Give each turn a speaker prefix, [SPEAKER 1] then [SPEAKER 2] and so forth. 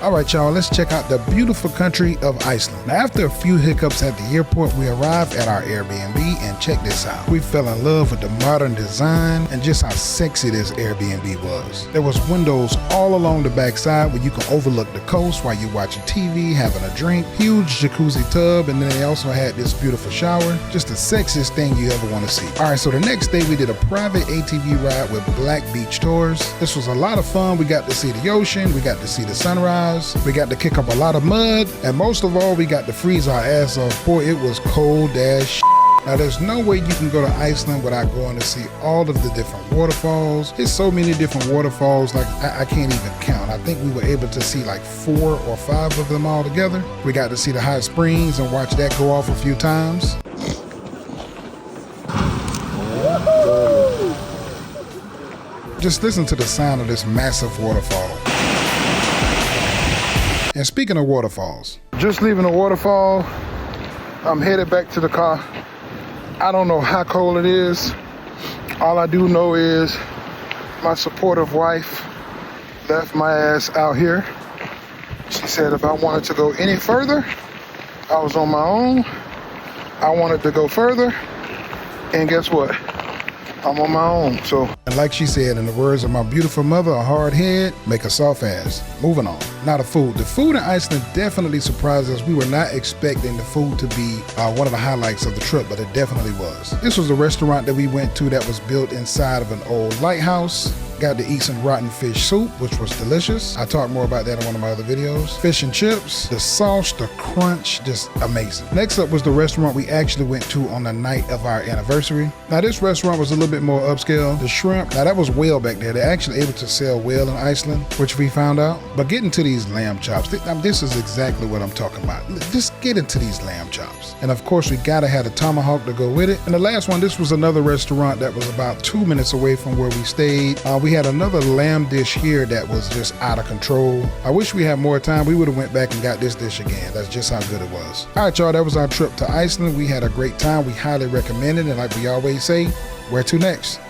[SPEAKER 1] All right, y'all, let's check out the beautiful country of Iceland. Now, after a few hiccups at the airport, we arrived at our Airbnb, and check this out. We fell in love with the modern design and just how sexy this Airbnb was. There was windows all along the backside where you can overlook the coast while you're watching TV, having a drink, huge jacuzzi tub, and then they also had this beautiful shower. Just the sexiest thing you ever want to see. All right, so the next day we did a private ATV ride with Black Beach Tours. This was a lot of fun. We got to see the ocean, we got to see the sunrise, we got to kick up a lot of mud, and most of all, we got to freeze our ass off. Boy, it was cold as shit. Now, there's no way you can go to Iceland without going to see all of the different waterfalls. There's so many different waterfalls, like I can't even count. I think we were able to see like 4 or 5 of them all together. We got to see the hot springs and watch that go off a few times. Just listen to the sound of this massive waterfall. And speaking of waterfalls, just leaving the waterfall, I'm headed back to the car. I don't know how cold it is. All I do know is my supportive wife left my ass out here. She said if I wanted to go any further, I was on my own. I wanted to go further, and guess what? I'm on my own. So, and like she said, in the words of my beautiful mother, a hard head make a soft ass. Moving on. Now the food. The food in Iceland definitely surprised us. We were not expecting the food to be one of the highlights of the trip, but it definitely was. This was a restaurant that we went to that was built inside of an old lighthouse. Got to eat some rotten fish soup, which was delicious. I talked more about that in one of my other videos. Fish and chips, the sauce, the crunch, just amazing. Next up was the restaurant we actually went to on the night of our anniversary. Now this restaurant was a little bit more upscale. The shrimp, now that was whale back there. They're actually able to sell whale in Iceland, which we found out. But getting to these lamb chops, this is exactly what I'm talking about. Just get into these lamb chops. And of course, we gotta have the tomahawk to go with it. And the last one, this was another restaurant that was about 2 minutes away from where we stayed. We had another lamb dish here that was just out of control. I wish we had more time. We would have went back and got this dish again. That's just how good it was. All right, y'all, that was our trip to Iceland. We had a great time. We highly recommend it. And like we always say, where to next?